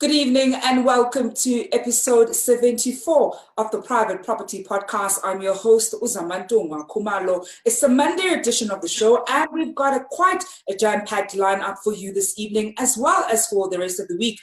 Good evening and welcome to episode 74 of the Private Property Podcast. I'm your host, Uzamantungwa Kumalo. It's the Monday edition of the show, and we've got quite a jam-packed lineup for you this evening, as well as for the rest of the week.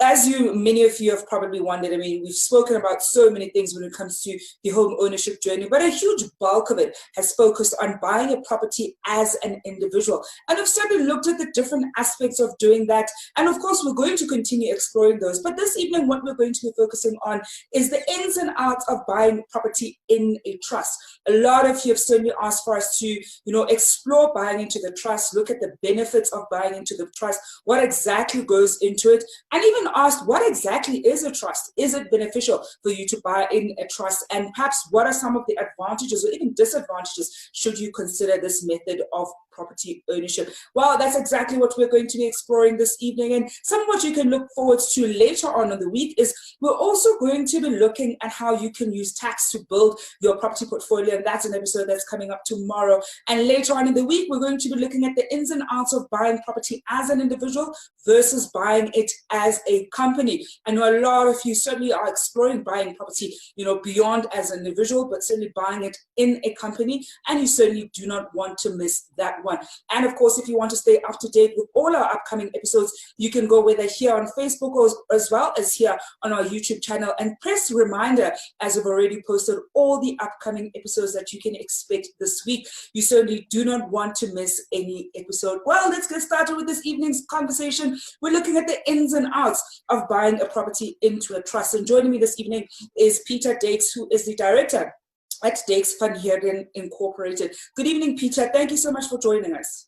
As many of you have probably wondered, we've spoken about so many things when it comes to the home ownership journey, but a huge bulk of it has focused on buying a property as an individual. And we've certainly looked at the different aspects of doing that. And of course, we're going to continue exploring those. But this evening, what we're going to be focusing on is the ins and outs of buying property in a trust. A lot of you have certainly asked for us to, explore buying into the trust, look at the benefits of buying into the trust, what exactly goes into it, and even asked what exactly is a trust. Is it beneficial for you to buy in a trust, and perhaps what are some of the advantages or even disadvantages should you consider this method of property ownership? Well, that's exactly what we're going to be exploring this evening, and some of what you can look forward to later on in the week is we're also going to be looking at how you can use tax to build your property portfolio, and that's an episode that's coming up tomorrow. And later on in the week, we're going to be looking at the ins and outs of buying property as an individual versus buying it as a company. I know a lot of you certainly are exploring buying property, beyond as an individual, but certainly buying it in a company, and you certainly do not want to miss that one. And of course, if you want to stay up to date with all our upcoming episodes, you can go whether here on Facebook or as well as here on our YouTube channel and press reminder, as we've already posted all the upcoming episodes that you can expect this week. You certainly do not want to miss any episode. Well, let's get started with this evening's conversation. We're looking at the ins and outs of buying a property into a trust. And joining me this evening is Peter Dykes, who is the director at Dykes van Heerden Incorporated. Good evening, Peter. Thank you so much for joining us.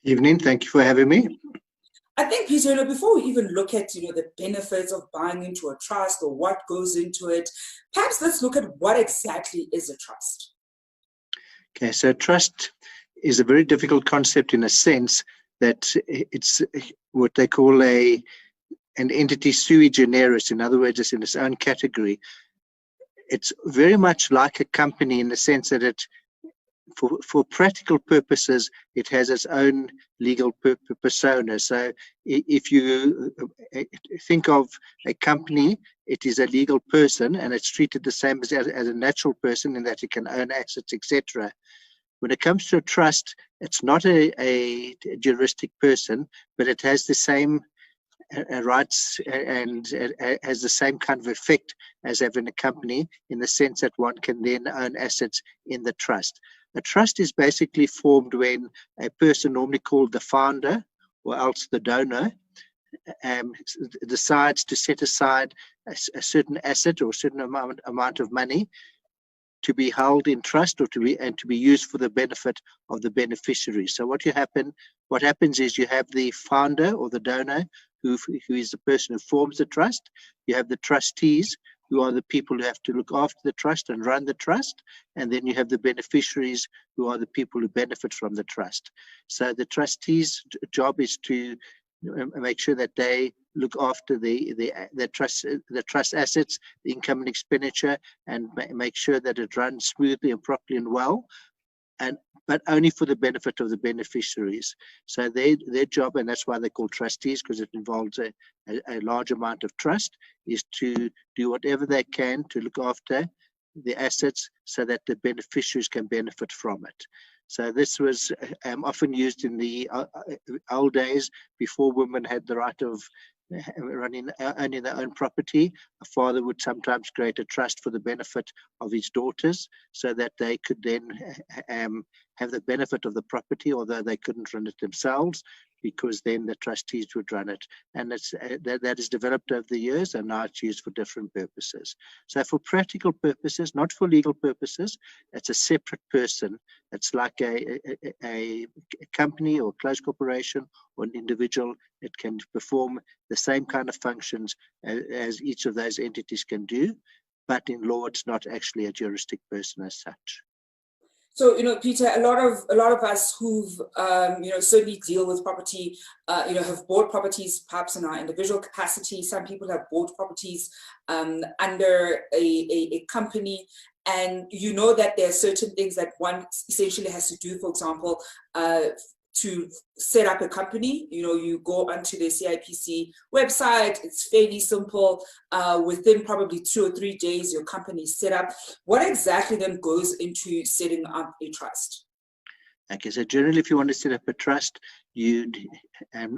Evening. Thank you for having me. I think, Peter, before we even look at the benefits of buying into a trust or what goes into it, perhaps let's look at what exactly is a trust. Okay, so trust is a very difficult concept in a sense that it's what they call an entity sui generis. In other words, it's in its own category. It's very much like a company in the sense that it, for practical purposes, it has its own legal persona. So if you think of a company, it is a legal person and it's treated the same as a natural person in that it can own assets, etc. When it comes to a trust, it's not a juristic person, but it has the same rights and has the same kind of effect as having a company, in the sense that one can then own assets in the trust. A trust is basically formed when a person, normally called the founder or else the donor, decides to set aside a certain asset or a certain amount of money to be held in trust or to be used for the benefit of the beneficiary. So what happens is you have the founder or the donor who is the person who forms the trust. You have the trustees, who are the people who have to look after the trust and run the trust. And then you have the beneficiaries, who are the people who benefit from the trust. So the trustees' job is to make sure that they look after the trust assets, the income and expenditure, and make sure that it runs smoothly and properly and well, but only for the benefit of the beneficiaries. So their job, and that's why they're called trustees, because it involves a large amount of trust, is to do whatever they can to look after the assets so that the beneficiaries can benefit from it. So this was often used in the old days, before women had the right of owning their own property. A father would sometimes create a trust for the benefit of his daughters, so that they could then have the benefit of the property, although they couldn't run it themselves, because then the trustees would run it. And that is developed over the years, and now it's used for different purposes. So for practical purposes, not for legal purposes, it's a separate person. It's like a company or closed corporation or an individual. It can perform the same kind of functions as each of those entities can do, but in law, it's not actually a juristic person as such. So, Peter, a lot of us who've, certainly deal with property, have bought properties perhaps in our individual capacity. Some people have bought properties under a company. And that there are certain things that one essentially has to do, for example, to set up a company. You go onto the CIPC website. It's fairly simple. Within probably 2 or 3 days, your company is set up. What exactly then goes into setting up a trust? Okay, so generally, if you want to set up a trust, you'd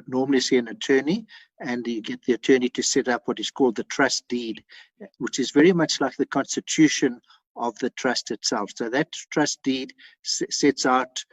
normally see an attorney, and you get the attorney to set up what is called the trust deed, which is very much like the constitution of the trust itself. So that trust deed sets out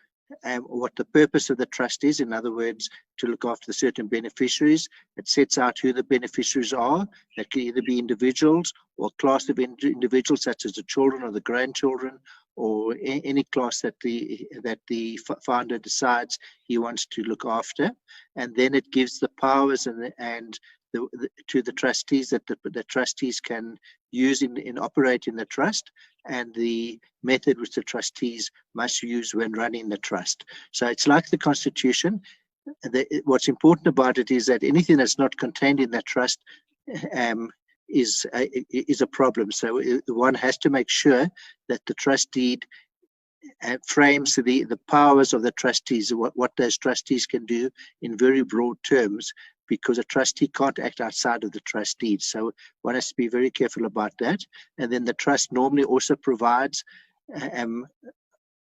what the purpose of the trust is. In other words, to look after certain beneficiaries. It sets out who the beneficiaries are. That can either be individuals or a class of individuals, such as the children or the grandchildren, or any class that the founder decides he wants to look after. And then it gives the powers to the trustees that the trustees can use in operating the trust, and the method which the trustees must use when running the trust. So it's like the Constitution. What's important about it is that anything that's not contained in that trust is a problem. So one has to make sure that the trust deed frames the powers of the trustees, what those trustees can do in very broad terms, because a trustee can't act outside of the trust deed. So one has to be very careful about that. And then the trust normally also provides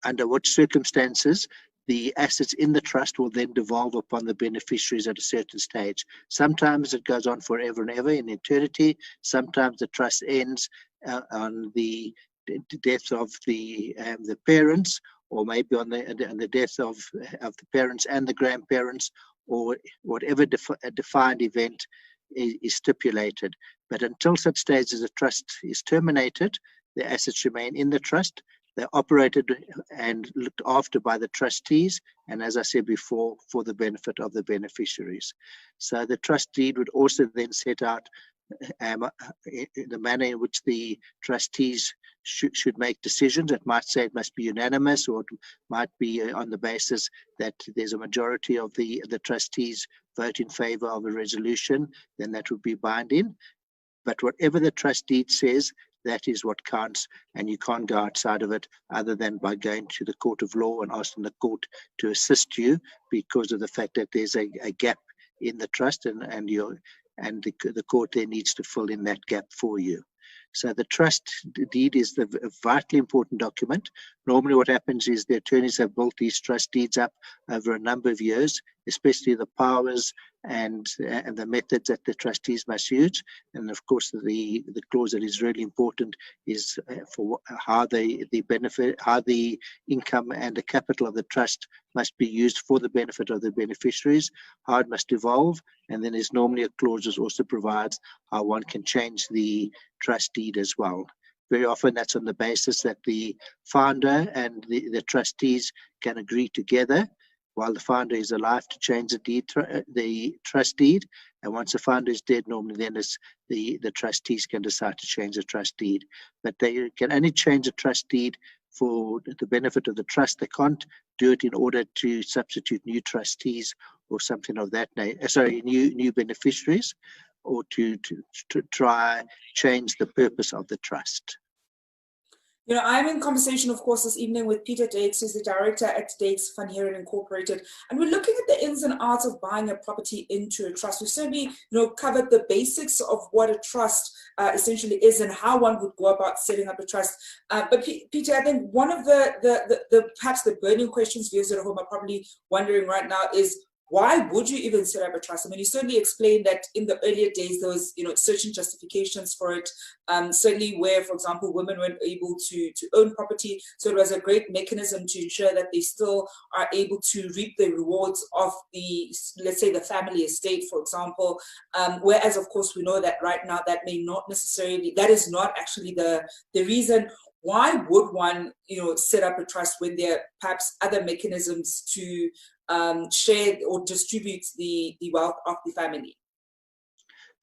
under what circumstances the assets in the trust will then devolve upon the beneficiaries at a certain stage. Sometimes it goes on forever and ever in eternity. Sometimes the trust ends on the death of the parents, or maybe on the death of the parents and the grandparents, or whatever defined event is stipulated. But until such stage as the trust is terminated, the assets remain in the trust. They're operated and looked after by the trustees, and as I said before, for the benefit of the beneficiaries. So the trust deed would also then set out the manner in which the trustees should make decisions. It might say it must be unanimous, or it might be on the basis that there's a majority of the trustees vote in favor of a resolution, then that would be binding. But whatever the trust deed says, that is what counts, and you can't go outside of it other than by going to the court of law and asking the court to assist you, because of the fact that there's a gap in the trust, and the court there needs to fill in that gap for you. So the trust deed is a vitally important document. Normally what happens is the attorneys have built these trust deeds up over a number of years, especially the powers and the methods that the trustees must use. And of course, the clause that is really important is for how the income and the capital of the trust must be used for the benefit of the beneficiaries, how it must evolve. And then there's normally a clause that also provides how one can change the trust deed as well. Very often that's on the basis that the founder and the trustees can agree together while the founder is alive to change the trust deed. And once the founder is dead, normally then the trustees can decide to change the trust deed. But they can only change the trust deed for the benefit of the trust. They can't do it in order to substitute new trustees or something of that nature, new beneficiaries, or to try change the purpose of the trust. I'm in conversation, of course, this evening with Peter Dykes, who's the director at Dykes Heerden Incorporated, and we're looking at the ins and outs of buying a property into a trust. We've certainly, covered the basics of what a trust essentially is and how one would go about setting up a trust. But Peter, I think one of the perhaps the burning questions viewers at home are probably wondering right now is, why would you even set up a trust? I mean, you certainly explained that in the earlier days, there was, certain justifications for it, certainly where, for example, women weren't able to own property. So it was a great mechanism to ensure that they still are able to reap the rewards of let's say, the family estate, for example. Whereas, of course, we know that right now that that is not actually the reason. Why would one, set up a trust when there are perhaps other mechanisms to share or distribute the wealth of the family?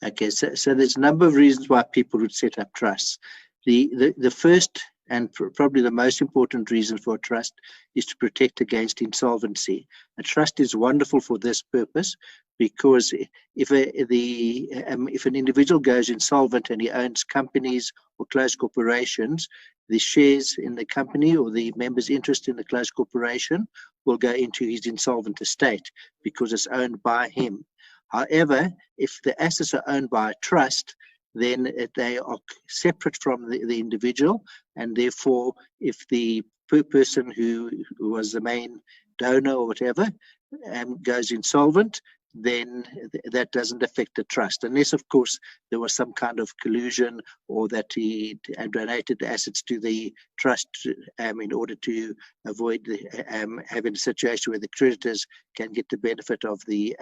Okay, so there's a number of reasons why people would set up trusts. The first And probably the most important reason for a trust is to protect against insolvency. A trust is wonderful for this purpose because if an individual goes insolvent and he owns companies or closed corporations, the shares in the company or the member's interest in the closed corporation will go into his insolvent estate because it's owned by him. However, if the assets are owned by a trust, then they are separate from the individual, and therefore if the person who was the main donor or whatever goes insolvent, then that doesn't affect the trust, unless of course there was some kind of collusion or that he donated assets to the trust in order to avoid having a situation where the creditors can get the benefit of the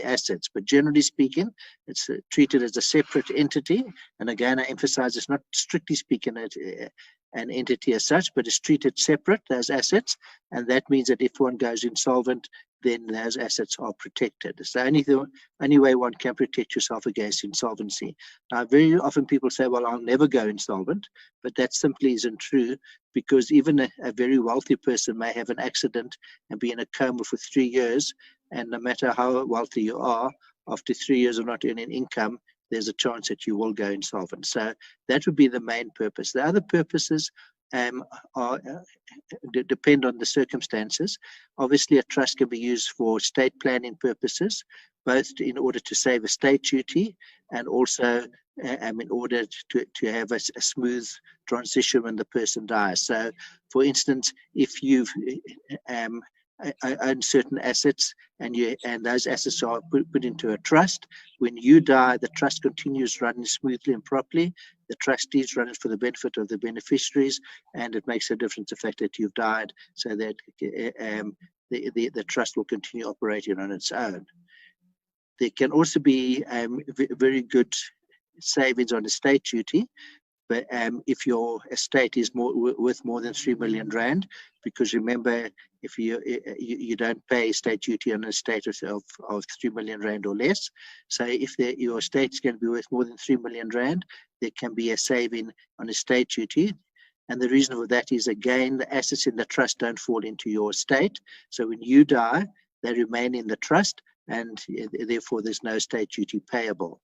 assets. But generally speaking, it's treated as a separate entity, and again I emphasize it's not strictly speaking an entity as such, but it's treated separate, those assets, and that means that if one goes insolvent, then those assets are protected. It's the only way one can protect yourself against insolvency. Now, very often people say, well, I'll never go insolvent, but that simply isn't true, because even a very wealthy person may have an accident and be in a coma for 3 years, and no matter how wealthy you are, after 3 years of not earning income, there's a chance that you will go insolvent. So that would be the main purpose. The other purposes depend on the circumstances. Obviously, a trust can be used for estate planning purposes, both in order to save estate duty and also in order to have a smooth transition when the person dies. So, for instance, if you've own certain assets and those assets are put into a trust, when you die, the trust continues running smoothly and properly. The trustees run it for the benefit of the beneficiaries, and it makes a difference the fact that you've died, so that the trust will continue operating on its own. There can also be very good savings on estate duty, but if your estate is worth more than 3 million rand, because remember, if you don't pay estate duty on an estate of 3 million rand or less, so if your estate is going to be worth more than 3 million rand, there can be a saving on estate duty. And the reason for that is, again, the assets in the trust don't fall into your estate. So when you die, they remain in the trust, and therefore there's no estate duty payable.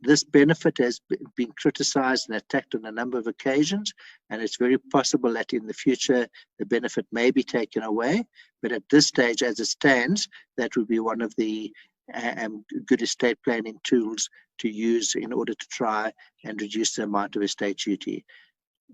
This benefit has been criticized and attacked on a number of occasions, and it's very possible that in the future the benefit may be taken away. But at this stage, as it stands, that would be one of the good estate planning tools to use in order to try and reduce the amount of estate duty.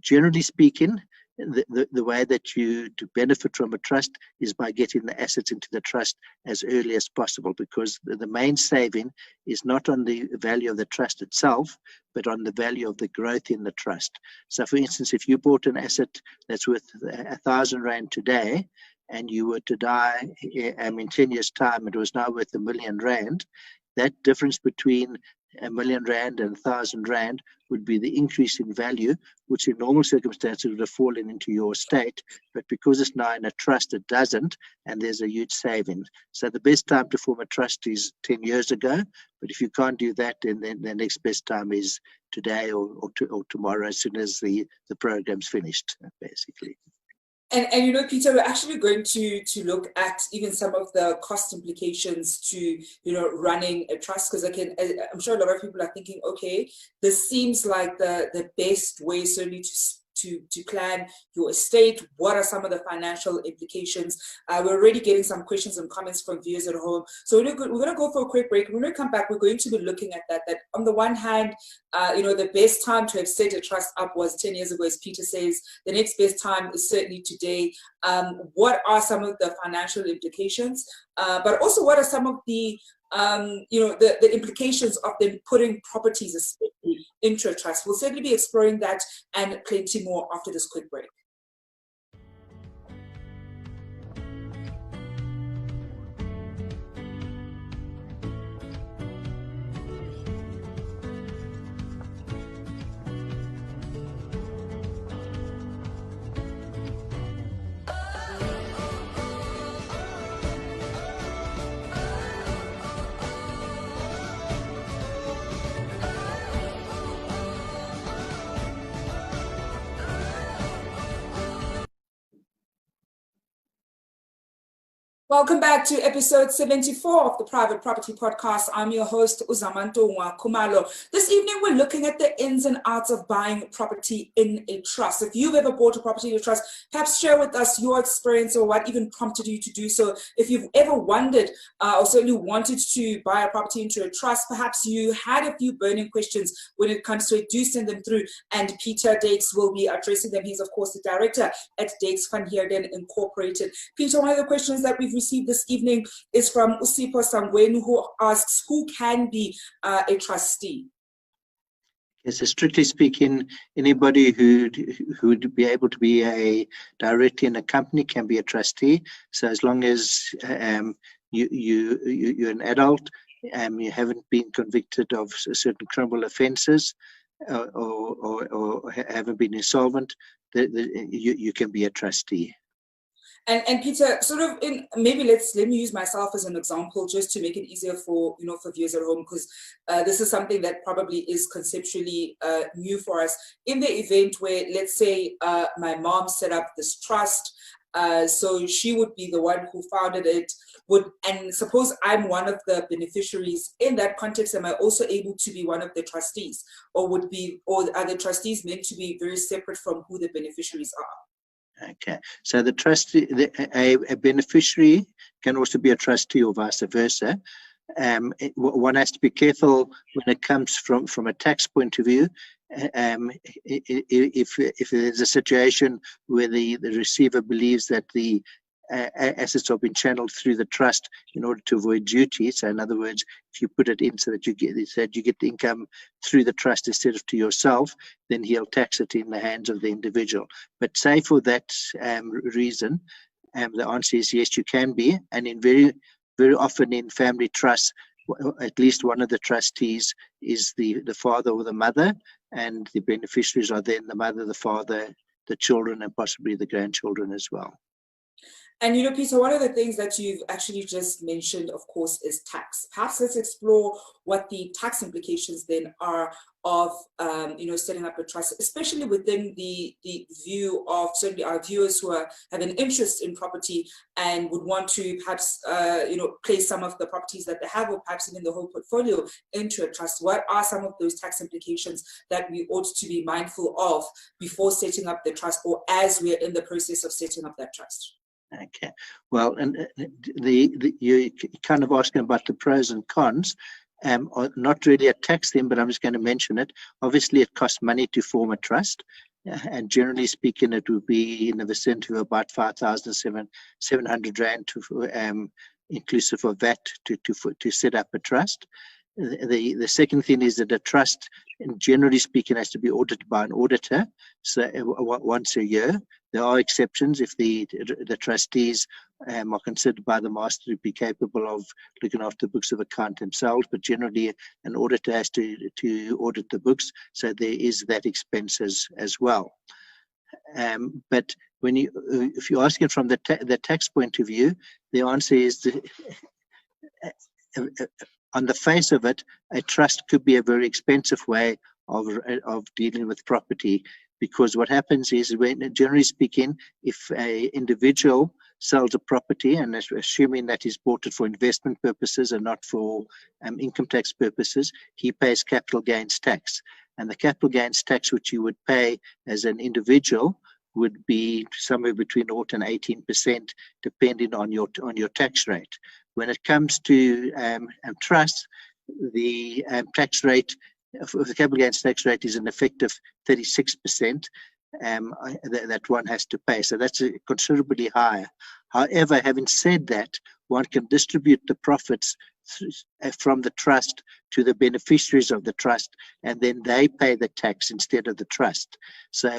Generally speaking, the way that you to benefit from a trust is by getting the assets into the trust as early as possible, because the main saving is not on the value of the trust itself, but on the value of the growth in the trust. So for instance, if you bought an asset that's worth 1,000 rand today, and you were to die in 10 years time, it was now worth 1 million rand, that difference between 1 million rand and 1,000 rand would be the increase in value, which in normal circumstances would have fallen into your estate. But because it's now in a trust, it doesn't, and there's a huge saving. So the best time to form a trust is 10 years ago. But if you can't do that, then the next best time is today or tomorrow, as soon as the program's finished, basically. And you know, Peter, we're actually going to look at even some of the cost implications to, running a trust, because I'm sure a lot of people are thinking, okay, this seems like the best way certainly to plan your estate. What are some of the financial implications? We're already getting some questions and comments from viewers at home. So we're going to go for a quick break. When we come back, we're going to be looking at that on the one hand, the best time to have set a trust up was 10 years ago, as Peter says. The next best time is certainly today. What are some of the financial implications? But also, what are some of the the implications of them putting properties, especially into a trust? We'll certainly be exploring that and plenty more after this quick break. Welcome back to episode 74 of the Private Property Podcast. I'm your host, Uzamanto Kumalo. This evening, we're looking at the ins and outs of buying property in a trust. If you've ever bought a property in a trust, perhaps share with us your experience or what even prompted you to do so. If you've ever wondered or certainly wanted to buy a property into a trust, perhaps you had a few burning questions when it comes to it, do send them through. And Peter Dykes will be addressing them. He's, of course, the director at Dykes Heerden Incorporated. Peter, one of the questions that we've received this evening is from Usipo Sangwenu, who asks, who can be a trustee? Yes, so strictly speaking, anybody who would be able to be a director in a company can be a trustee. So as long as you're an adult, you haven't been convicted of certain criminal offences, or haven't been insolvent, you can be a trustee. And Peter, sort of maybe let me use myself as an example just to make it easier for for viewers at home, because this is something that probably is conceptually new for us. In the event where, let's say, my mom set up this trust, so she would be the one who founded it. And suppose I'm one of the beneficiaries in that context, am I also able to be one of the trustees, or are the trustees meant to be very separate from who the beneficiaries are? Okay, so the trustee, a beneficiary can also be a trustee or vice versa. One has to be careful when it comes from a tax point of view. If there's a situation where the receiver believes that the assets have been channeled through the trust in order to avoid duty. So in other words, if you put it in so that you get the income through the trust instead of to yourself, then he'll tax it in the hands of the individual. But say for that reason, the answer is yes, you can be. And in very often in family trusts, at least one of the trustees is the father or the mother, and the beneficiaries are then the mother, the father, the children, and possibly the grandchildren as well. And Peter, one of the things that you've actually just mentioned, of course, is tax. Perhaps let's explore what the tax implications then are of setting up a trust, especially within the view of certainly our viewers who have an interest in property and would want to perhaps place some of the properties that they have, or perhaps even the whole portfolio, into a trust. What are some of those tax implications that we ought to be mindful of before setting up the trust, or as we're in the process of setting up that trust? Okay, well, and you're kind of asking about the pros and cons. Not really a tax thing, but I'm just going to mention it. Obviously, it costs money to form a trust, and generally speaking, it would be in the vicinity of about 5,700 rand, inclusive of that, to set up a trust. The second thing is that a trust, generally speaking, has to be audited by an auditor, so once a year. There are exceptions if the trustees are considered by the master to be capable of looking after the books of account themselves, but generally an auditor has to audit the books, so there is that expense as well. But if you're asking from the tax point of view, the answer is on the face of it, a trust could be a very expensive way of dealing with property, because what happens is, generally speaking, if an individual sells a property, and assuming that he's bought it for investment purposes and not for income tax purposes, he pays capital gains tax. And the capital gains tax which you would pay as an individual would be somewhere between 0 and 18%, depending on your tax rate. When it comes to trusts, the tax rate, the capital gains tax rate, is an effective 36% that one has to pay. So that's considerably higher. However, having said that, one can distribute the profits from the trust to the beneficiaries of the trust, and then they pay the tax instead of the trust. So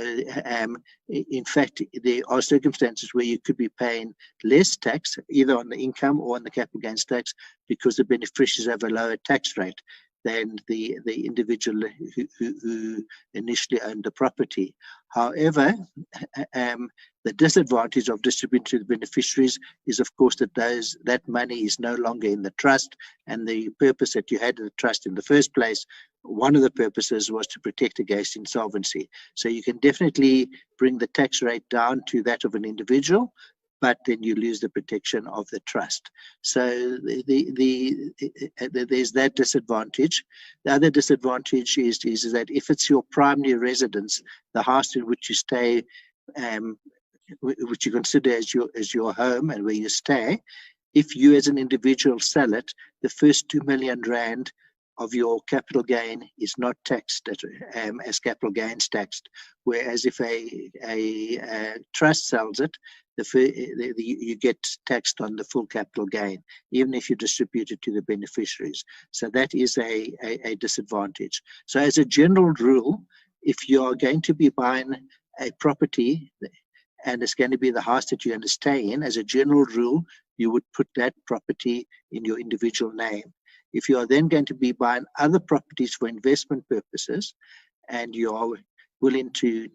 in fact, there are circumstances where you could be paying less tax, either on the income or on the capital gains tax, because the beneficiaries have a lower tax rate than the individual who initially owned the property. However, the disadvantage of distributing to the beneficiaries is, of course, that that money is no longer in the trust, and the purpose that you had in the trust in the first place, one of the purposes was to protect against insolvency. So you can definitely bring the tax rate down to that of an individual, but then you lose the protection of the trust. So there's that disadvantage. The other disadvantage is that if it's your primary residence, the house in which you stay, which you consider as your home and where you stay, if you as an individual sell it, the first 2 million rand of your capital gain is not taxed as capital gains taxed, whereas if a trust sells it, you get taxed on the full capital gain, even if you distribute it to the beneficiaries. So that is a disadvantage. So as a general rule, if you are going to be buying a property and it's going to be the house that you're going to stay in, as a general rule, you would put that property in your individual name. If you are then going to be buying other properties for investment purposes, and you are willing to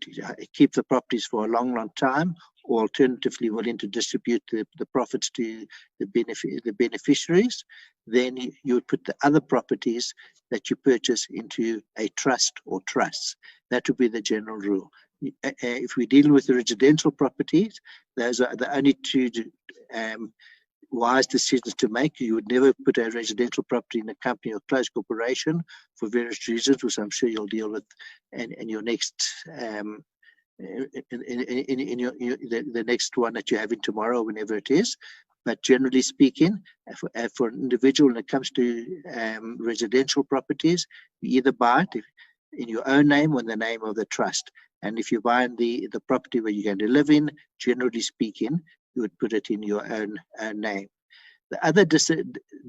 keep the properties for a long, long time, or alternatively willing to distribute the profits to the beneficiaries, then you would put the other properties that you purchase into a trust or trusts. That would be the general rule. If we're dealing with the residential properties, those are the only two wise decisions to make. You would never put a residential property in a company or closed corporation for various reasons, which I'm sure you'll deal with in your next the next one that you're having tomorrow, whenever it is. But generally speaking, for an individual, when it comes to residential properties, you either buy it in your own name or in the name of the trust. And if you're buying the property where you're going to live in, generally speaking, you would put it in your own name. The other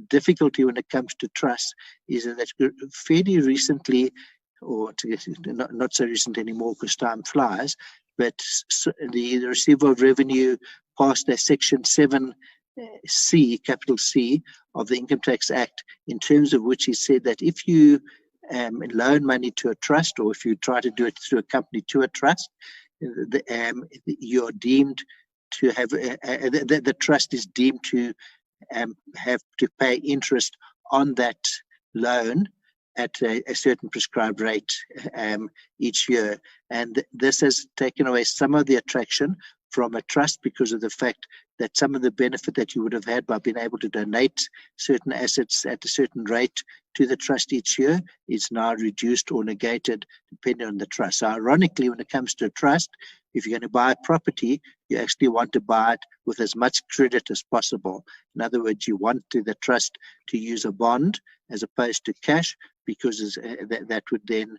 difficulty when it comes to trust is that fairly recently, or not so recent anymore because time flies, but the Receiver of Revenue passed a Section 7C, capital C, of the Income Tax Act, in terms of which he said that if you loan money to a trust, or if you try to do it through a company to a trust, you're deemed to have the trust is deemed to have to pay interest on that loan at a certain prescribed rate each year. And this has taken away some of the attraction from a trust, because of the fact that some of the benefit that you would have had by being able to donate certain assets at a certain rate to the trust each year is now reduced or negated depending on the trust. So ironically, when it comes to a trust, if you're going to buy a property, you actually want to buy it with as much credit as possible. In other words, you want the trust to use a bond as opposed to cash, because that would then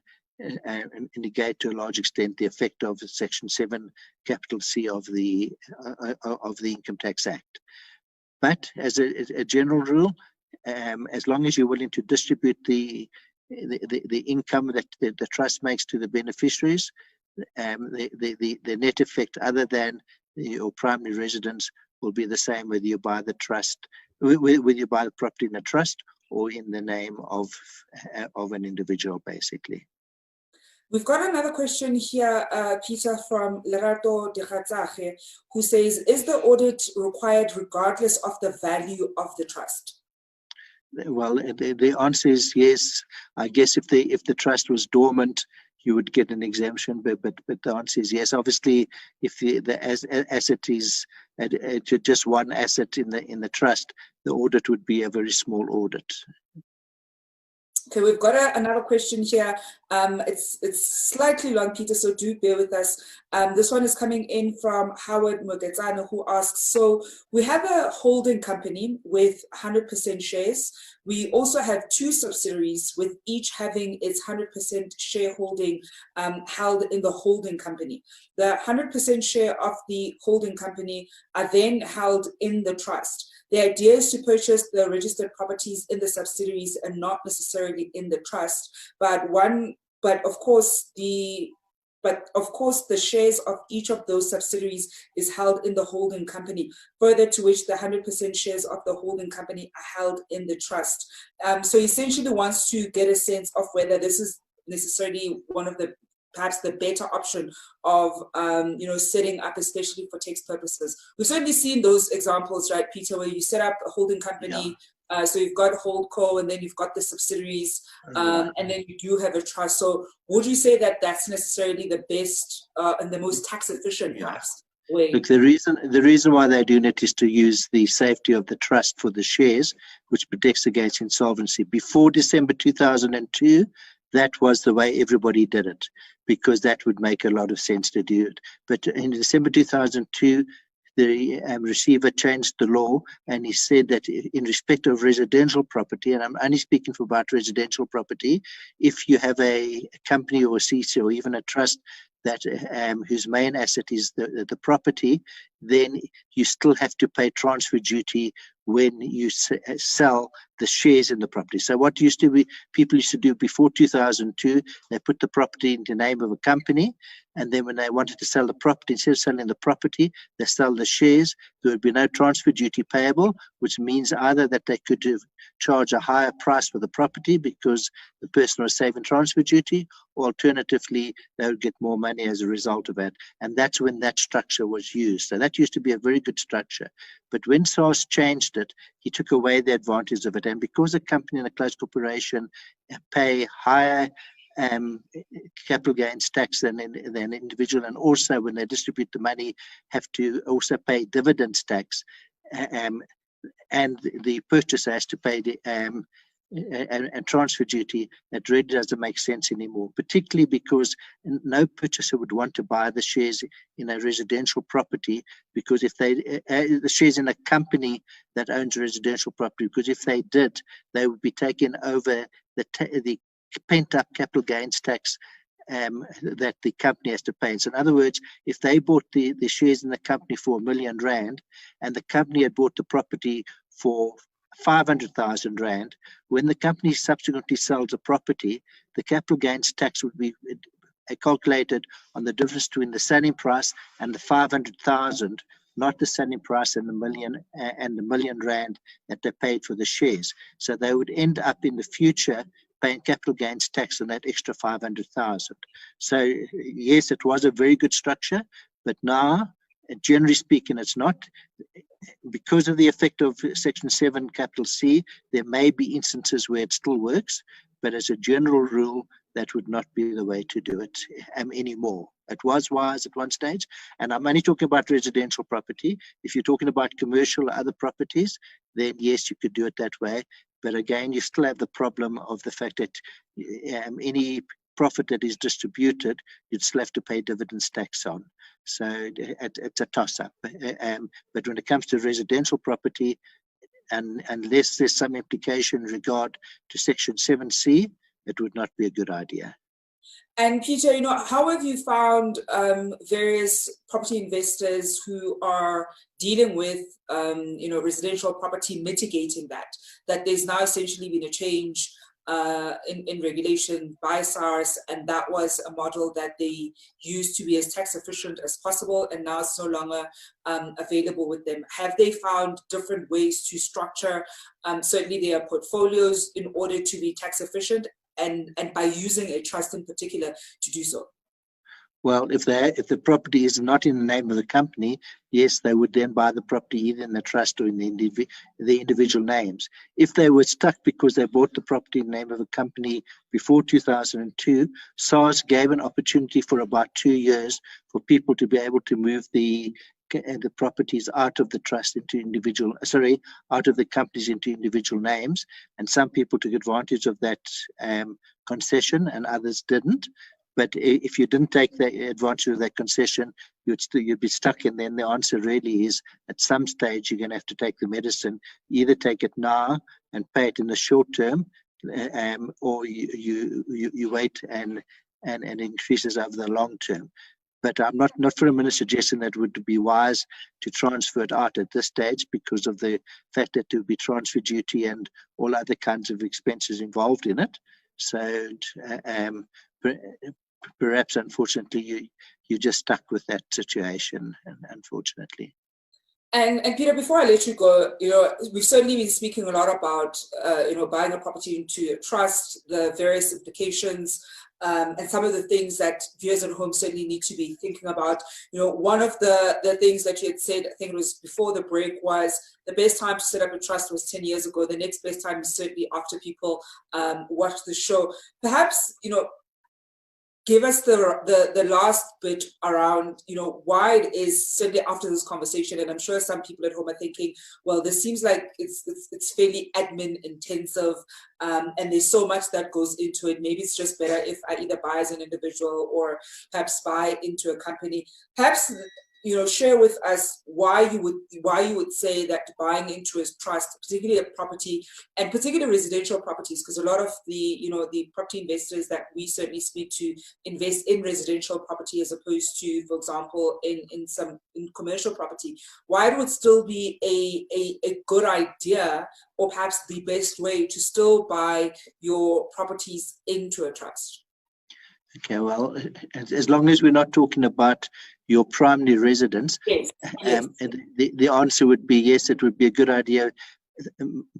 negate to a large extent the effect of Section 7, capital C of the Income Tax Act. But as a general rule, as long as you're willing to distribute the income that the trust makes to the beneficiaries, the net effect, other than your primary residence, will be the same whether you buy the property in a trust or in the name of an individual, basically. We've got another question here, Peter, from Lerato Dikhatsache, who says, is the audit required regardless of the value of the trust? Well, the answer is yes. I guess if the trust was dormant, you would get an exemption, but the answer is yes. Obviously, if the asset is just one asset in the trust, the audit would be a very small audit. Okay, we've got another question here. It's slightly long, Peter, so do bear with us. This one is coming in from Howard Mogetsano, who asks, so we have a holding company with 100% shares. We also have two subsidiaries with each having its 100% shareholding held in the holding company. The 100% share of the holding company are then held in the trust. The idea is to purchase the registered properties in the subsidiaries and not necessarily in the trust. But of course the shares of each of those subsidiaries is held in the holding company, further to which the 100% shares of the holding company are held in the trust. So essentially wants to get a sense of whether this is necessarily one of the perhaps the better option of setting up, especially for tax purposes. We've certainly seen those examples, right, Peter, where you set up a holding company. Yeah. So you've got holdco, and then you've got the subsidiaries, and then you do have a trust. So would you say that that's necessarily the best and the most tax efficient, perhaps? Look, the reason why they're doing it is to use the safety of the trust for the shares, which protects against insolvency. Before December 2002, that was the way everybody did it, because that would make a lot of sense to do it. But in December 2002, the receiver changed the law, and he said that in respect of residential property, and I'm only speaking for about residential property, if you have a company or a CC or even a trust that whose main asset is the property, then you still have to pay transfer duty when you sell the shares in the property. So what used to be, people used to do before 2002, they put the property in the name of a company, and then when they wanted to sell the property, instead of selling the property, they sell the shares. There would be no transfer duty payable, which means either that they could charge a higher price for the property because the person was saving transfer duty, or alternatively, they would get more money as a result of it. And that's when that structure was used. So that used to be a very good structure. But when SARS changed it, he took away the advantage of it. And because a company and a closed corporation pay higher capital gains tax than individual, and also when they distribute the money have to also pay dividends tax, and the purchaser has to pay the and transfer duty, that really doesn't make sense anymore, particularly because no purchaser would want to buy the shares in a residential property, because if they the shares in a company that owns residential property, because if they did, they would be taking over the pent-up capital gains tax that the company has to pay. So in other words, if they bought the shares in the company for R1 million and the company had bought the property for 500,000 Rand, when the company subsequently sells a property, the capital gains tax would be calculated on the difference between the selling price and the 500,000, not the selling price and the R1 million that they paid for the shares. So they would end up in the future paying capital gains tax on that extra 500,000. So yes, it was a very good structure, but now, generally speaking, it's not. Because of the effect of Section 7 capital C, there may be instances where it still works, but as a general rule, that would not be the way to do it anymore. It was wise at one stage, and I'm only talking about residential property. If you're talking about commercial or other properties, then yes, you could do it that way. But again, you still have the problem of the fact that any profit that is distributed, you'd still have to pay dividends tax on. So it's a toss-up. But when it comes to residential property, and unless there's some implication in regard to Section 7C, it would not be a good idea. And Peter, how have you found various property investors who are dealing with, residential property mitigating that there's now essentially been a change in regulation by SARS, and that was a model that they used to be as tax efficient as possible, and now it's no longer available with them. Have they found different ways to structure certainly their portfolios in order to be tax efficient, and by using a trust in particular to do so? Well, if the property is not in the name of the company, yes, they would then buy the property either in the trust or in the individual names. If they were stuck because they bought the property in the name of a company before 2002, SARS gave an opportunity for about 2 years for people to be able to move the properties out of the trust into out of the companies into individual names, and some people took advantage of that concession and others didn't. But if you didn't take the advantage of that concession, you'd be stuck. And then the answer really is, at some stage, you're going to have to take the medicine. Either take it now and pay it in the short term, or you wait and increases over the long term. But I'm not for a minute suggesting that it would be wise to transfer it out at this stage, because of the fact that there would be transfer duty and all other kinds of expenses involved in it. So perhaps, unfortunately, you're just stuck with that situation, unfortunately. And Peter, before I let you go, we've certainly been speaking a lot about, buying a property into a trust, the various implications, and some of the things that viewers at home certainly need to be thinking about. One of the things that you had said, I think it was before the break, was the best time to set up a trust was 10 years ago. The next best time is certainly after people watch the show. Perhaps, give us the last bit around, why it is, certainly after this conversation, and I'm sure some people at home are thinking, well, this seems like it's fairly admin intensive, and there's so much that goes into it. Maybe it's just better if I either buy as an individual or perhaps buy into a company. Perhaps share with us why you would say that buying into a trust, particularly a property, and particularly residential properties, because a lot of the property investors that we certainly speak to invest in residential property as opposed to, for example, in commercial property. Why it would still be a good idea, or perhaps the best way, to still buy your properties into a trust? Okay, well, as long as we're not talking about your primary residence, yes. And the answer would be yes, it would be a good idea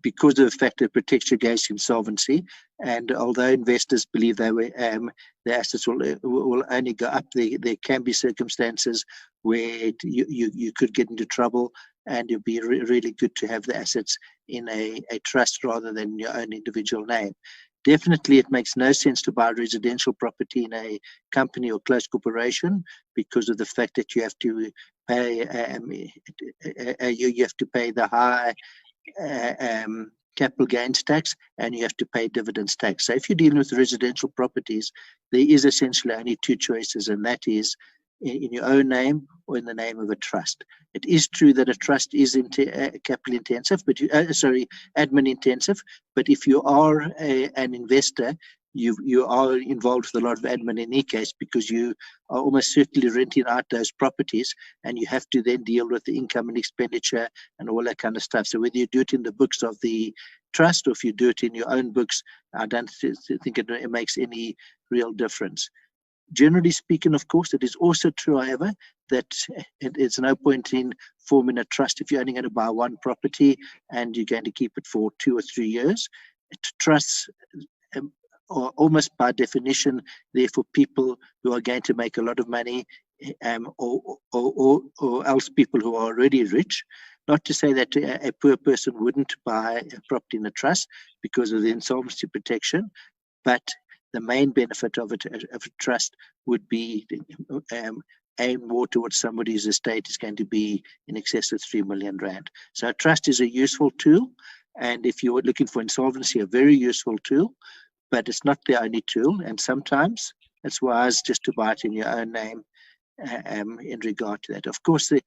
because of the fact that it protects you against insolvency. And although investors believe the assets will only go up, there can be circumstances where you could get into trouble, and it'd be really good to have the assets in a trust rather than your own individual name. Definitely, it makes no sense to buy residential property in a company or closed corporation because of the fact that you have to pay the high capital gains tax, and you have to pay dividends tax. So if you're dealing with residential properties, there is essentially only two choices, and that is in your own name or in the name of a trust. It is true that a trust is capital intensive, but admin intensive. But if you are an investor, you are involved with a lot of admin in any case, because you are almost certainly renting out those properties, and you have to then deal with the income and expenditure and all that kind of stuff. So whether you do it in the books of the trust or if you do it in your own books, I don't think it makes any real difference. Generally speaking, of course, it is also true, however, that it's no point in forming a trust if you're only going to buy one property and you're going to keep it for 2 or 3 years. Trusts are almost by definition there for people who are going to make a lot of money, or else people who are already rich. Not to say that a poor person wouldn't buy a property in a trust because of the insolvency protection, but the main benefit of a trust would be aimed more towards somebody whose estate is going to be in excess of 3 million rand. So a trust is a useful tool, and if you're looking for insolvency, a very useful tool, but it's not the only tool, and sometimes it's wise just to buy it in your own name in regard to that. Of course, the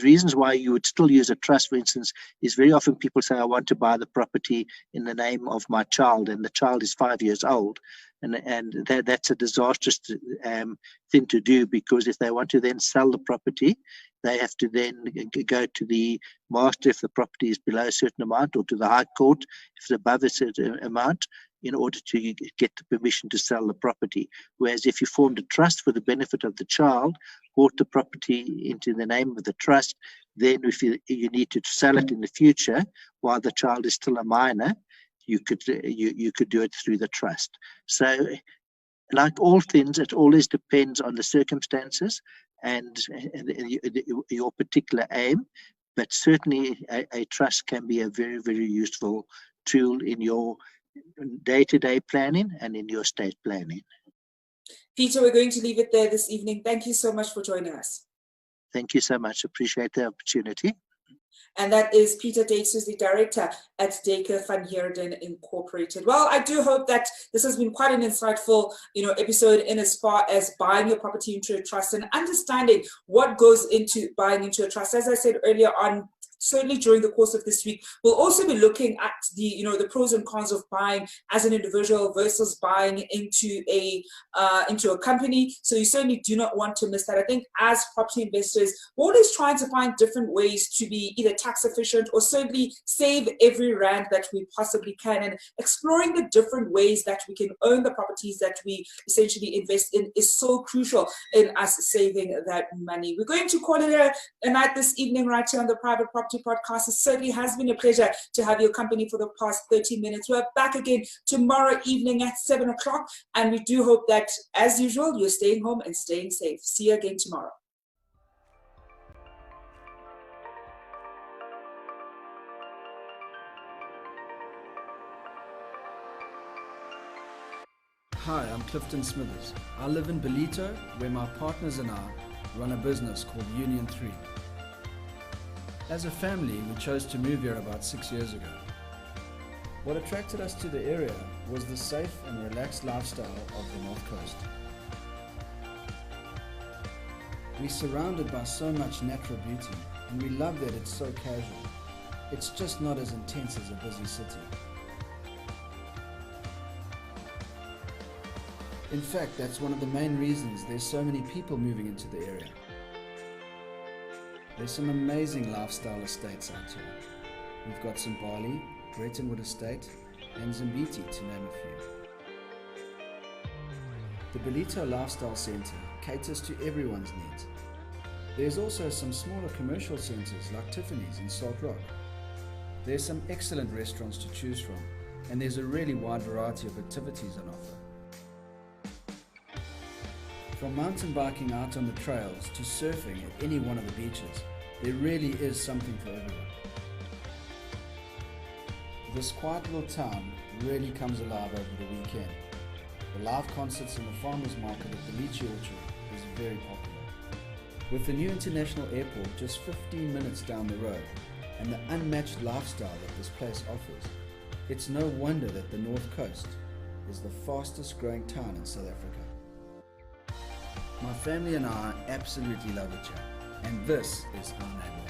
reasons why you would still use a trust, for instance, is very often people say, I want to buy the property in the name of my child, and the child is 5 years old. And that's a disastrous thing to do, because if they want to then sell the property, they have to then go to the master if the property is below a certain amount, or to the High Court if it's above a certain amount, in order to get the permission to sell the property. Whereas if you formed a trust for the benefit of the child, bought the property into the name of the trust, then if you need to sell it in the future while the child is still a minor, you could do it through the trust. So like all things, it always depends on the circumstances and your particular aim, but certainly a trust can be a very, very useful tool in your day-to-day planning and in your estate planning. Peter, we're going to leave it there this evening. Thank you so much for joining us. Thank you so much. Appreciate the opportunity. And that is Peter Dykes, who's the director at Dykes van Heerden Incorporated. Well, I do hope that this has been quite an insightful, episode in as far as buying your property into a trust and understanding what goes into buying into a trust. As I said earlier on, certainly during the course of this week, we'll also be looking at the pros and cons of buying as an individual versus buying into a company. So you certainly do not want to miss that. I think as property investors, we're always trying to find different ways to be either tax efficient or certainly save every rand that we possibly can. And exploring the different ways that we can own the properties that we essentially invest in is so crucial in us saving that money. We're going to call it a night this evening right here on the Private Property Podcast. It certainly has been a pleasure to have your company for the past 30 minutes. We're back again tomorrow evening at 7 o'clock, and we do hope that, as usual, you're staying home and staying safe. See you again tomorrow. Hi, I'm Clifton Smithers. I live in Belito, where my partners and I run a business called Union 3. As a family, we chose to move here about 6 years ago. What attracted us to the area was the safe and relaxed lifestyle of the North Coast. We're surrounded by so much natural beauty, and we love that it's so casual. It's just not as intense as a busy city. In fact, that's one of the main reasons there's so many people moving into the area. There's some amazing lifestyle estates out here. We've got St. Barley, Brettonwood Estate, and Zimbiti, to name a few. The Belito Lifestyle Centre caters to everyone's needs. There's also some smaller commercial centres like Tiffany's in Salt Rock. There's some excellent restaurants to choose from, and there's a really wide variety of activities on offer. From mountain biking out on the trails to surfing at any one of the beaches, there really is something for everyone. This quiet little town really comes alive over the weekend. The live concerts and the farmers market at the Lychee Orchard is very popular. With the new international airport just 15 minutes down the road and the unmatched lifestyle that this place offers, it's no wonder that the North Coast is the fastest growing town in South Africa. My family and I absolutely love it here, and this is our neighborhood.